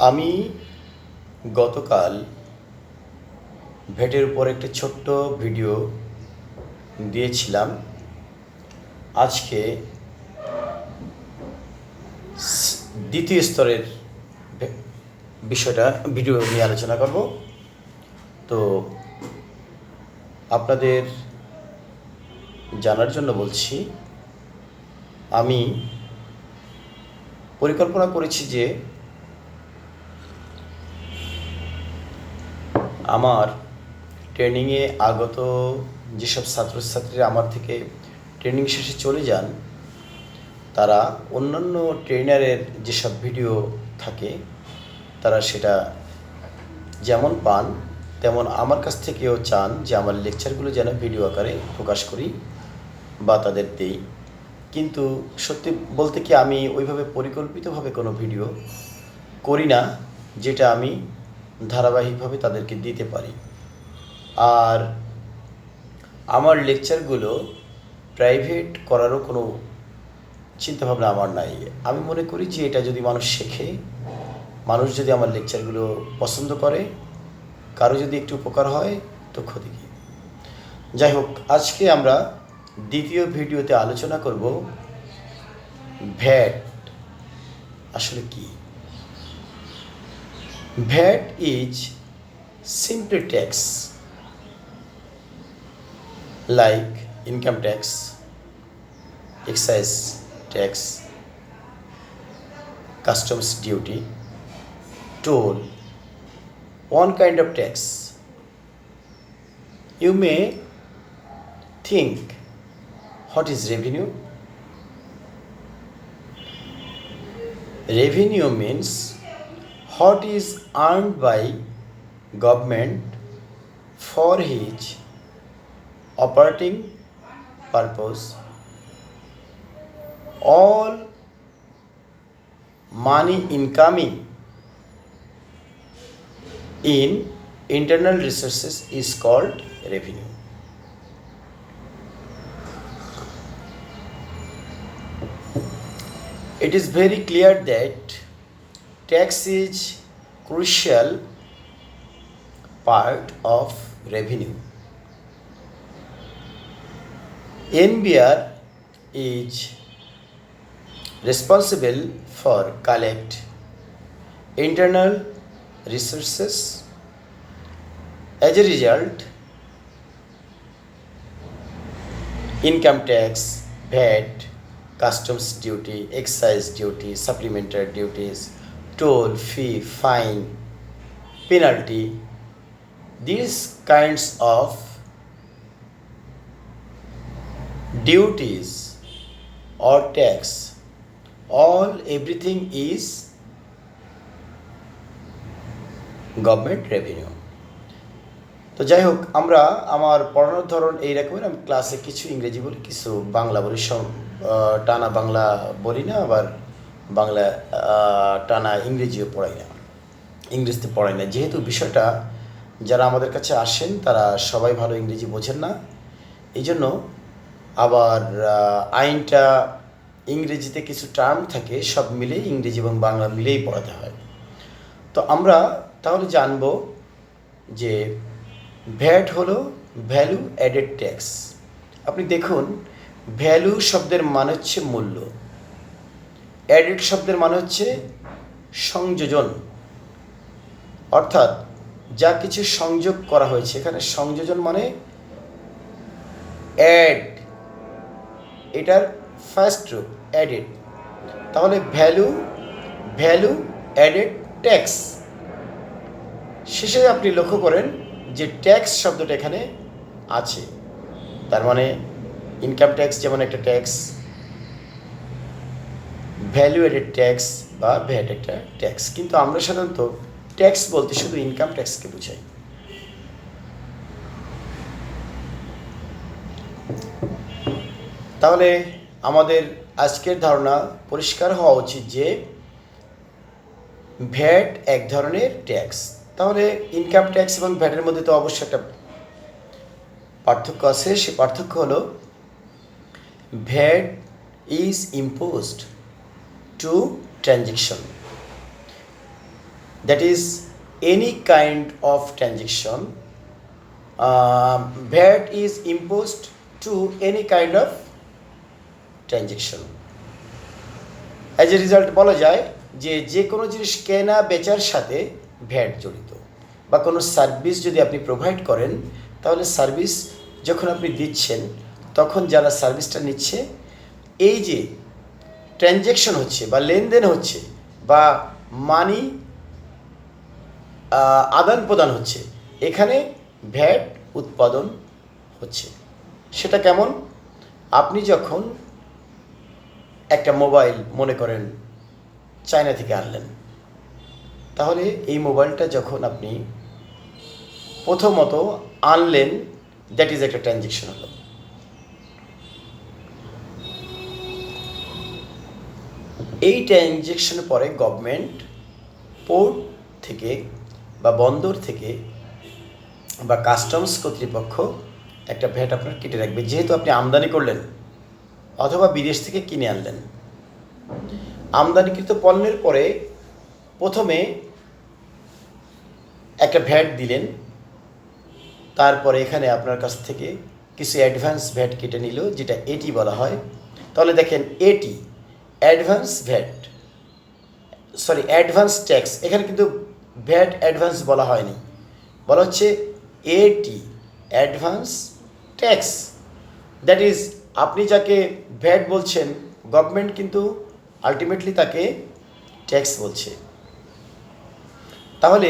আমি গতকাল ভ্যাটের উপর একটি ছোট্ট ভিডিও দিয়েছিলাম। আজকে দ্বিতীয় স্তরের বিষয়টা ভিডিও নিয়ে আলোচনা করব। তো আপনাদের জানার জন্য বলছি, আমি পরিকল্পনা করেছি যে আমার ট্রেনিংয়ে আগত যেসব ছাত্রছাত্রীরা আমার থেকে ট্রেনিং শেষে চলে যান, তারা অন্যান্য ট্রেনারের যেসব ভিডিও থাকে তারা সেটা যেমন পান তেমন আমার কাছ থেকেও চান যে আমার লেকচারগুলো যেন ভিডিও আকারে প্রকাশ করি বা তাদের দেই। কিন্তু সত্যি বলতে কি, আমি ওইভাবে পরিকল্পিতভাবে কোনো ভিডিও করি না যেটা আমি ধারাবাহিকভাবে তাদেরকে দিতে পারি। আর আমার লেকচারগুলো প্রাইভেট করারও কোনো চিন্তাভাবনা আমার নাই। আমি মনে করি যে এটা যদি মানুষ শেখে, মানুষ যদি আমার লেকচারগুলো পছন্দ করে, কারো যদি একটু উপকার হয় তো ক্ষতি কী। যাই হোক, আজকে আমরা দ্বিতীয় ভিডিওতে আলোচনা করব ভ্যাট আসলে কি। VAT is simply tax like income tax, excise tax, customs duty, toll, one kind of tax. You may think, what is revenue? Revenue means what is earned by government for his operating purpose. All money incoming in internal resources is called revenue. It is very clear that tax is crucial part of revenue. NBR is responsible for collect internal resources. As a result, income tax, VAT, customs duty, excise duty, supplementary duties, toll, fee, fine, penalty, these kinds of duties or tax, everything is government revenue. তো যাই হোক, আমরা আমার পড়ানোর ধরন এই রকমের। আমি ক্লাসে কিছু ইংরেজি বলি, কিছু বাংলা বলি। টানা বাংলা বলি না, আবার বাংলা টানা ইংরেজিও পড়াই না, ইংরেজিতে পড়াই না। যেহেতু বিষয়টা যারা আমাদের কাছে আসেন তারা সবাই ভালো ইংরেজি বোঝেন না, এই জন্য আবার আইনটা ইংরেজিতে কিছু টার্ম থাকে, সব মিলে ইংরেজি এবং বাংলা মিলেই পড়াতে হয়। তো আমরা তাহলে জানব যে ভ্যাট হলো ভ্যালু অ্যাডেড ট্যাক্স। আপনি দেখুন, ভ্যালু শব্দের মানে হচ্ছে মূল্য, অ্যাডেড শব্দের মানে হচ্ছে সংযোজন, অর্থাৎ যা কিছু সংযোগ করা হয়েছে। এখানে সংযোজন মানে অ্যাড, এটার ফার্স্ট রূপ অ্যাডেড। তাহলে ভ্যালু অ্যাডেড ট্যাক্স। শেষে আপনি লক্ষ্য করেন যে ট্যাক্স শব্দটা এখানে আছে, তার মানে ইনকাম ট্যাক্স যেমন একটা ট্যাক্স, ভ্যালু অ্যাডেড ট্যাক্স বা ভ্যাট একটা ট্যাক্স। কিন্তু আমরা সাধারণত ট্যাক্স বলতে শুধু ইনকাম ট্যাক্সকে বুঝাই। তাহলে আমাদের আজকের ধারণা পরিষ্কার হওয়া উচিত যে ভ্যাট এক ধরনের ট্যাক্স। তাহলে ইনকাম ট্যাক্স এবং ভ্যাটের মধ্যে তো অবশ্যই একটা পার্থক্য আছে। সে পার্থক্য হলো VAT is imposed to transaction. that is any kind of transaction, VAT is imposed to any kind of transaction. As a result বলা যায় যে যে কোনো জিনিস কেনা বেচার সাথে ভ্যাট জড়িত, বা কোনো সার্ভিস যদি আপনি প্রোভাইড করেন, তাহলে সার্ভিস যখন আপনি দিচ্ছেন তখন যারা সার্ভিসটা নিচ্ছে, এই যে ট্রানজ্যাকশন হচ্ছে বা লেনদেন হচ্ছে বা মানি আদান প্রদান হচ্ছে, এখানে ভ্যাট উৎপাদন হচ্ছে। সেটা কেমন? আপনি যখন একটা মোবাইল মনে করেন চায়না থেকে আনলেন, তাহলে এই মোবাইলটা যখন আপনি প্রথমত আনলেন, দ্যাট ইজ একটা ট্রানজ্যাকশন হলো। এই ট্রানজ্যাকশনের পরে গভর্নমেন্ট পোর্ট থেকে বা বন্দর থেকে বা কাস্টমস কর্তৃপক্ষ একটা ভ্যাট আপনার কেটে রাখবে, যেহেতু আপনি আমদানি করলেন অথবা বিদেশ থেকে কিনে আনলেন। আমদানিকৃত পণ্যের পরে প্রথমে একটা ভ্যাট দিলেন, তারপরে এখানে আপনার কাছ থেকে কিছু অ্যাডভান্স ভ্যাট কেটে নিল, যেটা এটি বলা হয়। তাহলে দেখেন এটি advance VAT, sorry advance tax, এখানে কিন্তু ভ্যাট অ্যাডভান্স বলা হয়নি, বলা হচ্ছে এটি অ্যাডভান্স ট্যাক্স। দ্যাট ইজ আপনি যাকে ভ্যাট বলছেন, গভর্নমেন্ট কিন্তু আলটিমেটলি তাকে ট্যাক্স বলছে। তাহলে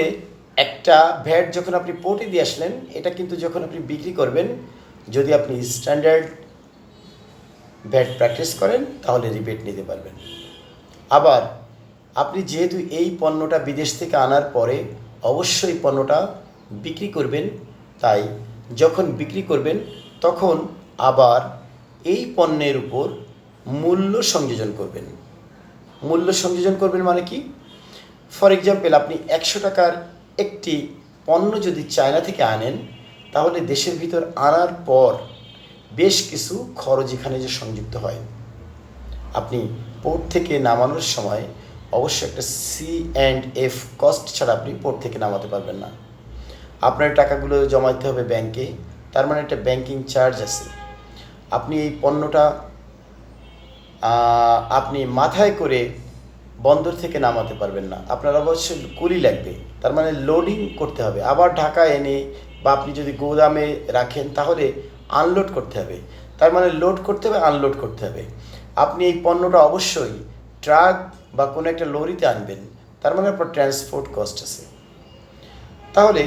একটা ভ্যাট যখন আপনি পোর্টে দিয়ে আসলেন, এটা কিন্তু যখন আপনি বিক্রি করবেন, যদি আপনি স্ট্যান্ডার্ড ভ্যাট প্র্যাকটিস করেন তাহলে রিবেট নিতে পারবেন। আবার আপনি যেহেতু এই পণ্যটা বিদেশ থেকে আনার পরে অবশ্যই পণ্যটা বিক্রি করবেন, তাই যখন বিক্রি করবেন তখন আবার এই পণ্যের উপর মূল্য সংযোজন করবেন। মূল্য সংযোজন করবেন মানে কি? ফর এক্সাম্পল, আপনি 100 টাকার একটি পণ্য যদি চায়না থেকে আনেন, তাহলে দেশের ভিতর আনার পর বেশ কিছু খরচ এখানে যে সংযুক্ত হয়। আপনি পোর্ট থেকে নামানোর সময় অবশ্যই একটা C&F কস্ট ছাড়া আপনি পোর্ট থেকে নামাতে পারবেন না। আপনার টাকাগুলো জমাতে হবে ব্যাংকে, তার মানে একটা ব্যাংকিং চার্জ আছে। আপনি এই পণ্যটা আপনি মাথায় করে বন্দর থেকে নামাতে পারবেন না, আপনার অবশ্যই কুলি লাগবে, তার মানে লোডিং করতে হবে, আবার ঢাকা এনে বা আপনি যদি গোদামে রাখেন তাহলে আনলোড করতে হবে, তার মানে লোড করতে হবে, আনলোড করতে হবে। আপনি এই পণ্যটা অবশ্যই ট্রাক বা কোনো একটা লরিতে আনবেন, তার মানে আপনার ট্রান্সপোর্ট কস্ট আছে। তাহলে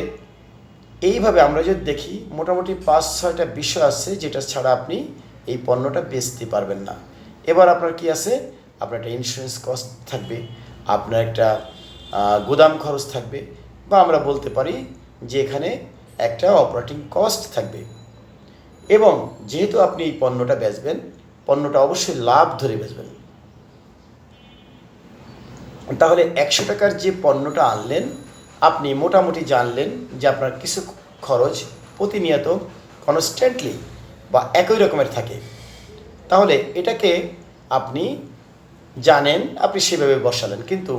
এইভাবে আমরা যদি দেখি, মোটামুটি 5-6টা বিষয় আছে যেটা ছাড়া আপনি এই পণ্যটা বেচতে পারবেন না। এবার আপনার কি আছে? আপনার একটা ইন্স্যুরেন্স কস্ট থাকবে, আপনার একটা গোদাম খরচ থাকবে, বা আমরা বলতে পারি যে এখানে একটা অপারেটিং কস্ট থাকবে। এবং যেহেতু আপনি এই পণ্যটা বেচবেন, পণ্যটা অবশ্যই লাভ ধরে বেচবেন। তাহলে 100 টাকার যে পণ্যটা আনলেন, আপনি মোটামুটি জানলেন যে আপনার কিছু খরচ প্রতিনিয়ত কনস্ট্যান্টলি বা একই রকমের থাকে। তাহলে এটাকে আপনি জানেন, আপনি সেভাবে বসালেন, কিন্তু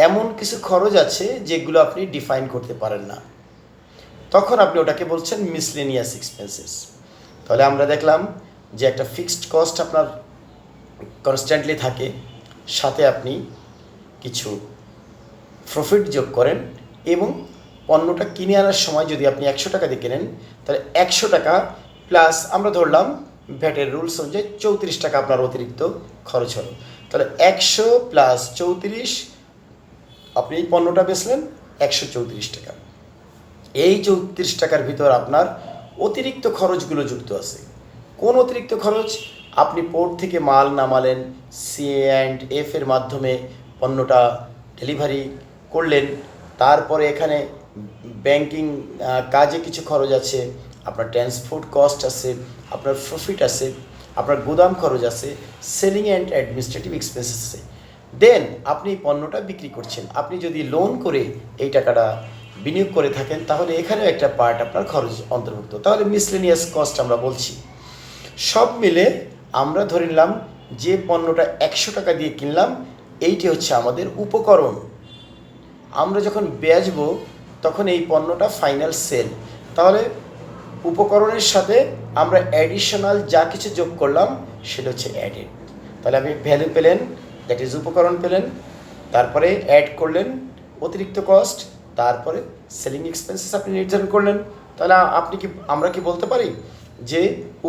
এমন কিছু খরচ আছে যেগুলো আপনি ডিফাইন করতে পারেন না, তখন আপনি ওটাকে বলছেন মিসলেনিয়াস এক্সপেন্সেস। তাহলে আমরা দেখলাম যে একটা ফিক্সড কস্ট আপনার কনস্ট্যান্টলি থাকে, সাথে আপনি কিছু প্রফিট যোগ করেন, এবং পণ্যটা কিনে আনার সময় যদি আপনি 100 টাকা দিয়ে কেনেন, তাহলে 100 টাকা প্লাস আমরা ধরলাম ভ্যাটের রুলস অনুযায়ী 34 টাকা আপনার অতিরিক্ত খরচ হলো। তাহলে 100 প্লাস 34, আপনি এই পণ্যটা বেচলেন 134 টাকা। এই 34 টাকার ভিতর আপনার অতিরিক্ত খরচগুলো যুক্ত আছে। কোন অতিরিক্ত খরচ? আপনি পোর্ট থেকে মাল নামালেন, C&F এর মাধ্যমে পণ্যটা ডেলিভারি করলেন, তারপরে এখানে ব্যাংকিং কাজে কিছু খরচ আছে, আপনার ট্রান্সপোর্ট কস্ট আছে, আপনার প্রফিট আছে, আপনার গোদাম খরচ আছে, সেলিং অ্যান্ড অ্যাডমিনিস্ট্রেটিভ এক্সপেন্সেস আছে। দেন আপনি পণ্যটা বিক্রি করছেন। আপনি যদি লোন করে এই টাকাটা বিনিয়োগ করে থাকেন, তাহলে এখানেও একটা পার্ট আপনার খরচ অন্তর্ভুক্ত। তাহলে মিসলেনিয়াস কস্ট আমরা বলছি। সব মিলে আমরা ধরে নিলাম যে পণ্যটা 100 টাকা দিয়ে কিনলাম, এইটি হচ্ছে আমাদের উপকরণ। আমরা যখন বেচবো তখন এই পণ্যটা ফাইনাল সেল। তাহলে উপকরণের সাথে আমরা অ্যাডিশনাল যা কিছু যোগ করলাম সেটা হচ্ছে অ্যাডেড। তাহলে আপনি ভ্যালু পেলেন, দ্যাট ইজ উপকরণ পেলেন, তারপরে অ্যাড করলেন অতিরিক্ত কস্ট, তারপরে সেলিং এক্সপেন্সেস আপনি নির্ধারণ করলেন। তাহলে আমরা কি বলতে পারি যে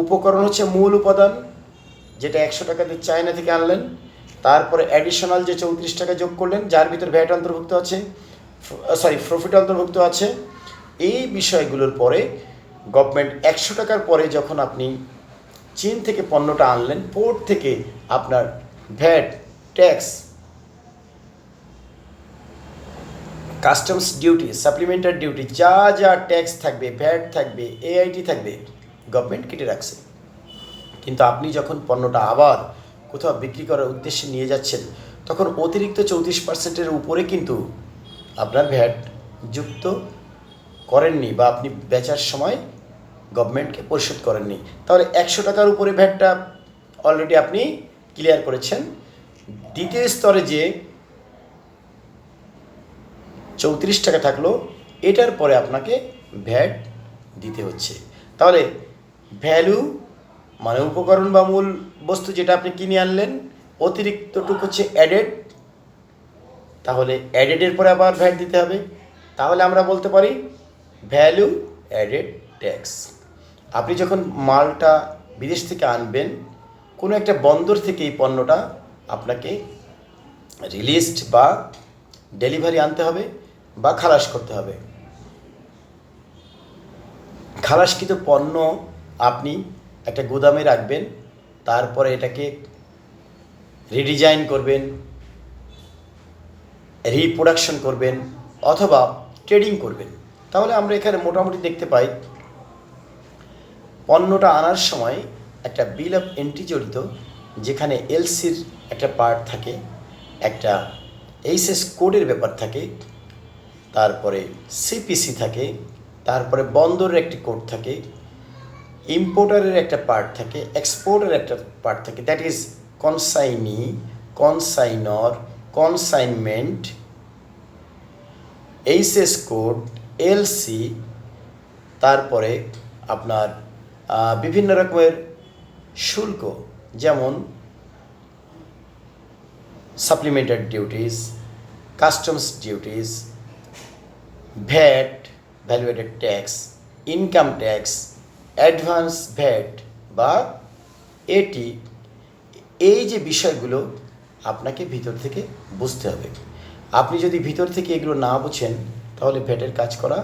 উপকরণ হচ্ছে মূল উপাদান, যেটা 100 টাকা দিয়ে চায়না থেকে আনলেন, তারপরে অ্যাডিশনাল যে 34 টাকা যোগ করলেন, যার ভিতর ভ্যাট অন্তর্ভুক্ত আছে, প্রফিট অন্তর্ভুক্ত আছে। এই বিষয়গুলোর পরে গভর্নমেন্ট 100 টাকার পরে যখন আপনি চীন থেকে পণ্যটা আনলেন, পোর্ট থেকে আপনার VAT, tax, customs duty, supplementary duty, যা যা ট্যাক্স থাকবে, ভ্যাট থাকবে, এআইটি থাকবে, গভর্নমেন্ট কেটে রাখছে। কিন্তু আপনি যখন পণ্যটা আবার কোথাও বিক্রি করার উদ্দেশ্যে নিয়ে যাচ্ছেন, তখন অতিরিক্ত 34%-এর উপরে কিন্তু আপনার ভ্যাট যুক্ত করেননি, বা আপনি বেচার সময় গভর্নমেন্টকে পরিশোধ করেননি। তাহলে 100 টাকার উপরে ভ্যাটটা অলরেডি আপনি ক্লিয়ার করেছেন। দ্বিতীয় স্তরে যে 34 টাকা থাকলো, এটার পরে আপনাকে ভ্যাট দিতে হচ্ছে। তাহলে ভ্যালু মানে উপকরণ বা মূল বস্তু যেটা আপনি কিনে আনলেন, অতিরিক্তটুকু হচ্ছে অ্যাডেড, তাহলে অ্যাডেডের পরে আবার ভ্যাট দিতে হবে। তাহলে আমরা বলতে পারি ভ্যালু অ্যাডেড ট্যাক্স। আপনি যখন মালটা বিদেশ থেকে আনবেন, কোনো একটা বন্দর থেকে এই পণ্যটা আপনাকে রিলিজড বা ডেলিভারি আনতে হবে বা খালাস করতে হবে। খালাসকৃত পণ্য আপনি একটা গুদামে রাখবেন, তারপরে এটাকে রিডিজাইন করবেন, রিপ্রোডাকশন করবেন, অথবা ট্রেডিং করবেন। তাহলে আমরা এখানে মোটামুটি দেখতে পাই পণ্যটা আনার সময় একটা বিল অফ এন্ট্রি জড়িত, যেখানে এলসির একটা পার্ট থাকে, একটা এইচএস কোডের ব্যাপার থাকে, তারপরে সিপিসি থাকে, তারপরে বন্দরের একটি কোড থাকে, ইম্পোর্টারের একটা পার্ট থাকে, এক্সপোর্টের একটা পার্ট থাকে, that is consignee, কনসাইনর, consignment, HS code, LC, তারপরে আপনার বিভিন্ন রকমের শুল্ক, যেমন supplementary duties, customs duties, VAT, value added tax, income tax, advance VAT বা এটি, এই যে বিষয়গুলো আপনাকে ভিতর থেকে বুঝতে হবে। আপনি যদি ভিতর থেকে এগুলো না বুঝেন, তাহলে ভ্যাটের কাজ করা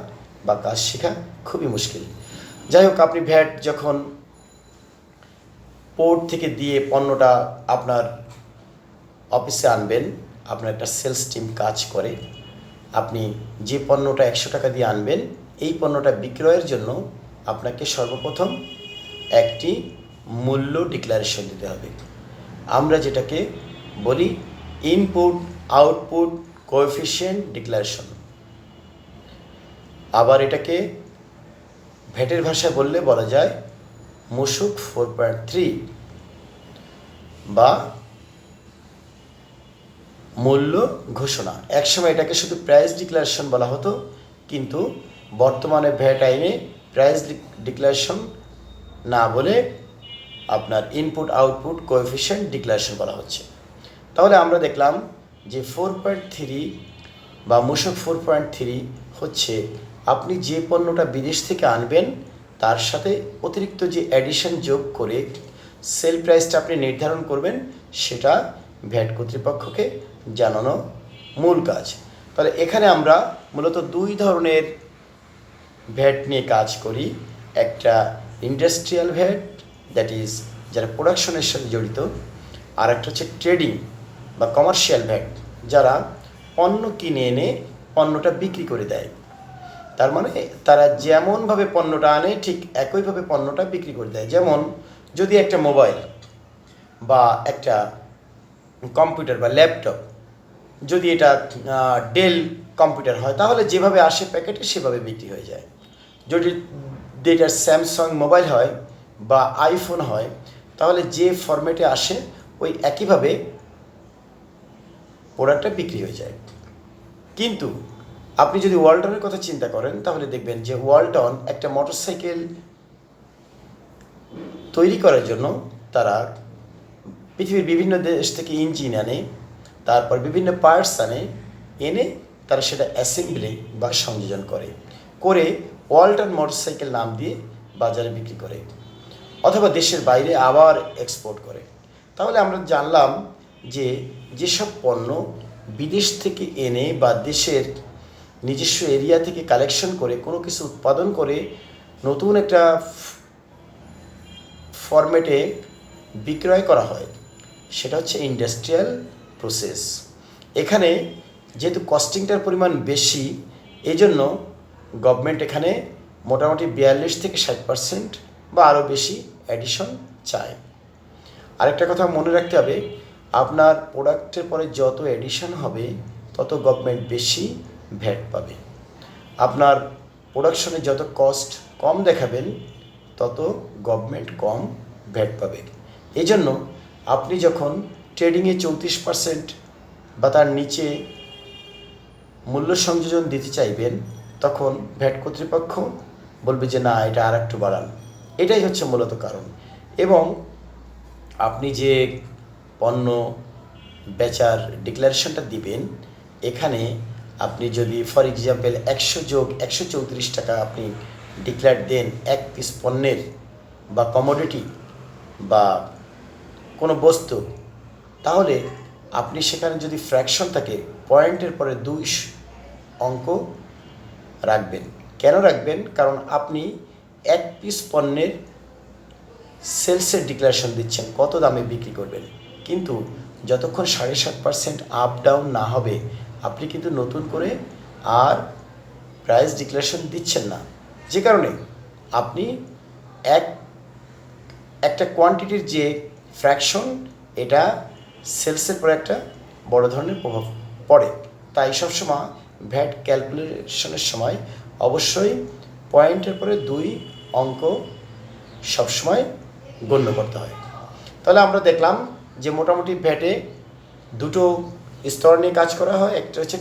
বা কাজ শেখা খুবই মুশকিল। যাই হোক, আপনি ভ্যাট যখন পোর্ট থেকে দিয়ে পণ্যটা আপনার অফিসে আনবেন, আপনার একটা সেলস টিম কাজ করে। আপনি যে পণ্যটা 100 টাকা দিয়ে আনবেন, এই পণ্যটা বিক্রয়ের জন্য আপনাকে সর্বপ্রথম একটি মূল্য ডিক্লারেশন দিতে হবে। আমরা যেটাকে বলি ইনপুট আউটপুট কোএফিশিয়েন্ট ডিক্লারেশন। আবার এটাকে ভ্যাটের ভাষায় বলা যায় মুসুক 4.3 বা মূল্য ঘোষণা। একসময় এটাকে শুধু প্রাইস ডিক্লারেশন বলা হতো, কিন্তু বর্তমানে ভ্যাট আইনে প্রাইস ডিক্লারেশন না বলে আপনার ইনপুট আউটপুট কোএফিশিয়েন্ট ডিক্লারেশন বলা হচ্ছে। তাহলে আমরা দেখলাম যে 4.3 বা মুসুক 4.3 হচ্ছে আপনি যে পণ্যটা বিদেশ থেকে আনবেন, তার সাথে অতিরিক্ত যে অ্যাডিশন যোগ করে সেল প্রাইসটা আপনি নির্ধারণ করবেন, সেটা ভ্যাট কর্তৃপক্ষকে জানানো মূল কাজ। তাহলে এখানে আমরা মূলত দুই ধরনের ভ্যাট নিয়ে কাজ করি। একটা ইন্ডাস্ট্রিয়াল ভ্যাট, দ্যাট ইজ যারা প্রোডাকশনের সাথে জড়িত, আর একটা হচ্ছে ট্রেডিং বা কমার্শিয়াল ভ্যাট, যারা পণ্য কিনে এনে পণ্যটা বিক্রি করে দেয়। তার মানে তারা যেমনভাবে পণ্যটা আনে, ঠিক একইভাবে পণ্যটা বিক্রি করে দেয়। যেমন যদি একটা মোবাইল বা একটা কম্পিউটার বা ল্যাপটপ, যদি এটা ডেল কম্পিউটার হয়, তাহলে যেভাবে আসে প্যাকেটে সেভাবে বিক্রি হয়ে যায়। যদি এটা স্যামসাং মোবাইল হয় বা আইফোন হয়, তাহলে যে ফরম্যাটে আসে ওই একইভাবে প্রোডাক্টটা বিক্রি হয়ে যায়। কিন্তু আপনি যদি ওয়ালটনের কথা চিন্তা করেন তাহলে দেখবেন যে ওয়ালটন একটা মোটরসাইকেল তৈরি করার জন্য তারা পৃথিবীর বিভিন্ন দেশ থেকে ইঞ্জিন আনে, তারপর বিভিন্ন পার্টস এনে তারা সেটা অ্যাসেম্বলি বা সংযোজন করে ওয়ালটন মোটরসাইকেল নাম দিয়ে বাজারে বিক্রি করে অথবা দেশের বাইরে আবার এক্সপোর্ট করে। তাহলে আমরা জানলাম যে যেসব পণ্য বিদেশ থেকে এনে বা দেশের নিজস্ব এরিয়া থেকে কালেকশন করে কোনো কিছু উৎপাদন করে নতুন একটা ফরম্যাটে বিক্রয় করা হয়, সেটা হচ্ছে ইন্ডাস্ট্রিয়াল প্রসেস। এখানে যেহেতু কস্টিংটার পরিমাণ বেশি, এই জন্য গভর্নমেন্ট এখানে মোটামুটি 42 থেকে 60% বা আরও বেশি অ্যাডিশন চায়। আরেকটা কথা মনে রাখতে হবে, আপনার প্রোডাক্টের পরে যত এডিশন হবে তত গভর্নমেন্ট বেশি ভ্যাট পাবে। আপনার প্রোডাকশনে যত কস্ট কম দেখাবেন তত গভর্নমেন্ট কম ভ্যাট পাবে। এই জন্য আপনি যখন ট্রেডিংয়ে 34% বা তার নিচে মূল্য সংযোজন দিতে চাইবেন তখন ভ্যাট কর্তৃপক্ষ বলবে যে না, এটা আর একটু বাড়ান। এটাই হচ্ছে মূলত কারণ। এবং আপনি যে পণ্য বেচার ডিক্লারেশনটা দিবেন, এখানে আপনি যদি ফর এক্সাম্পল 100 যোগ 134 টাকা আপনি ডিক্লেয়ার দেন এক পিস পণ্যের বা কমোডিটি বা কোনো বস্তু, তাহলে আপনি সেখানে যদি ফ্র্যাকশন থাকে পয়েন্টের পরে 2 অঙ্ক রাখবেন। কেন রাখবেন? কারণ আপনি এক পিস পণ্যের সেলসের ডিক্লারেশন দিচ্ছেন, কত দামে বিক্রি করবেন, কিন্তু যতক্ষণ 7.5% আপ ডাউন না হবে আপনি কিন্তু নতুন করে আর প্রাইস ডিক্লারেশন দিচ্ছেন না। যে কারণে আপনি একটা কোয়ান্টিটির যে ফ্র্যাকশন, এটা সেলসের পরে একটা বড় ধরনের প্রভাব পড়ে। তাই সবসময় ভ্যাট ক্যালকুলেশনের সময় অবশ্যই পয়েন্টের পরে 2 অঙ্ক সবসময় গণ্য করতে হয়। তাহলে আমরা দেখলাম যে মোটামুটি ভ্যাটে দুটো স্তর নিয়ে কাজ করা হয়। একটা হচ্ছে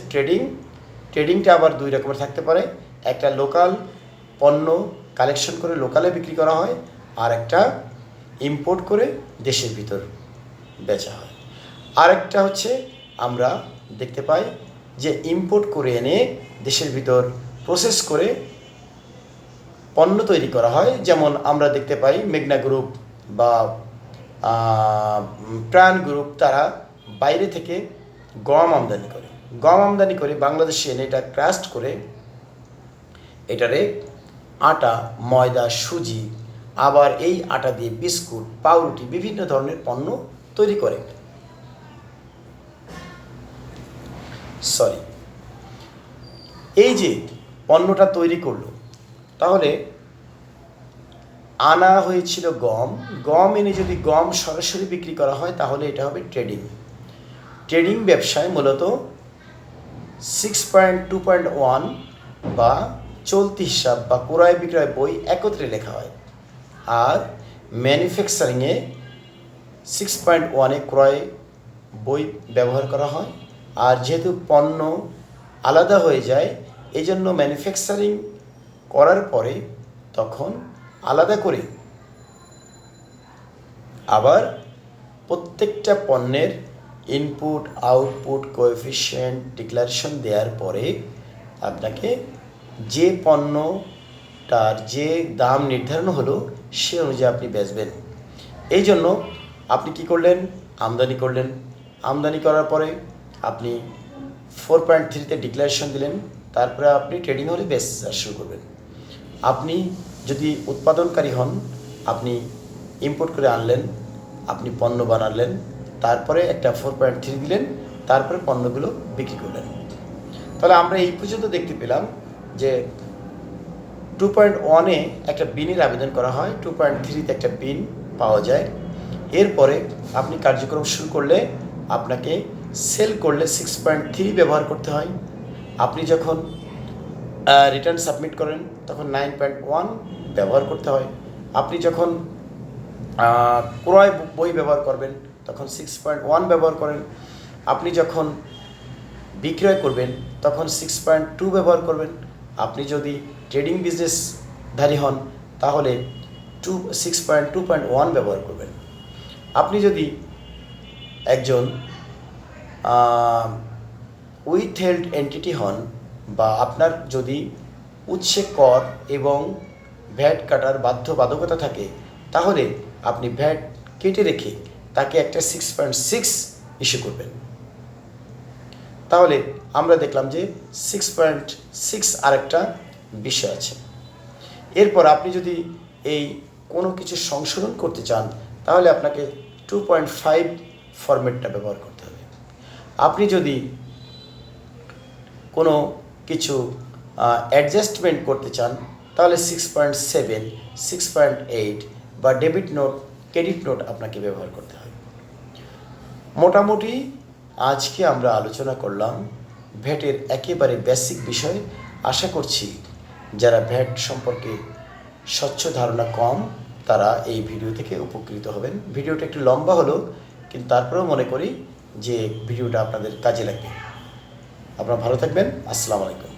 ট্রেডিংটা আবার 2 রকমের থাকতে পারে। একটা লোকাল পণ্য কালেকশন করে লোকালে বিক্রি করা হয়, আর একটা ইম্পোর্ট করে দেশের ভিতর বেচা হয়। আরেকটা হচ্ছে আমরা দেখতে পাই যে ইম্পোর্ট করে এনে দেশের ভিতর প্রসেস করে পণ্য তৈরি করা হয়। যেমন আমরা দেখতে পাই মেঘনা গ্রুপ বা প্রাণ গ্রুপ, তারা বাইরে থেকে গম আমদানি করে বাংলাদেশে এনে এটা ক্রাস্ট করে এটারে আটা, ময়দা, সুজি, আবার এই আটা দিয়ে বিস্কুট, পাউরুটি, বিভিন্ন ধরনের পণ্য তৈরি করে। এই যে পণ্যটা তৈরি করলো, তাহলে আনা হয়েছিল গম এনে যদি গম সরাসরি বিক্রি করা হয় তাহলে এটা হবে ট্রেডিং ব্যবসায় মূলত 6.2.1 বা চলতি হিসাব বা ক্রয় বিক্রয় বই একত্রে লেখা হয়। আর ম্যানুফ্যাকচারিংয়ে 6.1 ক্রয় বই ব্যবহার করা হয়। আর যেহেতু পণ্য আলাদা হয়ে যায়, এই জন্য ম্যানুফ্যাকচারিং করার পরে তখন আলাদা করে আবার প্রত্যেকটা পণ্যের ইনপুট আউটপুট কোএফিশিয়েন্ট ডিক্লারেশন দেওয়ার পরে আপনাকে যে পণ্যটার যে দাম নির্ধারণ হলো সে অনুযায়ী আপনি বেচবেন। এই জন্য আপনি কি করলেন? আমদানি করার পরে আপনি 4.3-তে ডিক্লারেশন দিলেন, তারপরে আপনি ট্রেডিং হলে বেচা শুরু করবেন। আপনি যদি উৎপাদনকারী হন, আপনি ইম্পোর্ট করে আনলেন, আপনি পণ্য বানালেন, তারপরে একটা 4.3 দিলেন, তারপরে পণ্যগুলো বিক্রি করলেন। তাহলে আমরা এই পর্যন্ত দেখতে পেলাম যে 2.1-এ একটা বিনের আবেদন করা হয়, 2.3-তে একটা বিন পাওয়া যায়। এরপরে আপনি কার্যক্রম শুরু করলে আপনাকে সেল করলে 6.3 ব্যবহার করতে হয়। আপনি যখন রিটার্ন সাবমিট করেন তখন 9.1 ব্যবহার করতে হয়। আপনি যখন ক্রয় বই ব্যবহার করবেন তখন 6.1 ব্যবহার করেন। আপনি যখন বিক্রয় করবেন তখন 6.2 ব্যবহার করবেন। আপনি যদি ট্রেডিং বিজনেসধারী হন তাহলে 6.2.1 ব্যবহার করবেন। আপনি যদি একজন উইথহেল্ড এন্টিটি হন বা আপনার যদি উৎসে কর এবং ভ্যাট কাটার বাধ্যবাধকতা থাকে তাহলে আপনি ভ্যাট কেটে রেখে তাকে একটা 6.6 ইস্যু করবেন। তাহলে আমরা দেখলাম যে 6.6 আরেকটা বিষয় আছে। এরপর আপনি যদি এই কোনো কিছু সংশোধন করতে চান তাহলে আপনাকে 2.5 ফরম্যাটটা ব্যবহার করতে হবে। আপনি যদি কোনো কিছু অ্যাডজাস্টমেন্ট করতে চান তাহলে 6.7, 6.8 বা ডেবিট নোট, ক্রেডিট নোট আপনাকে ব্যবহার করতে হবে। মোটামুটি আজকে আমরা আলোচনা করলাম ভ্যাটের একেবারে বেসিক বিষয়। আশা করছি যারা ভ্যাট সম্পর্কে স্বচ্ছ ধারণা কম তারা এই ভিডিও থেকে উপকৃত হবেন। ভিডিওটা একটু লম্বা হলো কিন্তু তারপরেও মনে করি যে ভিডিওটা আপনাদের কাজে লাগবে। আপনারা ভালো থাকবেন। আসসালামু আলাইকুম।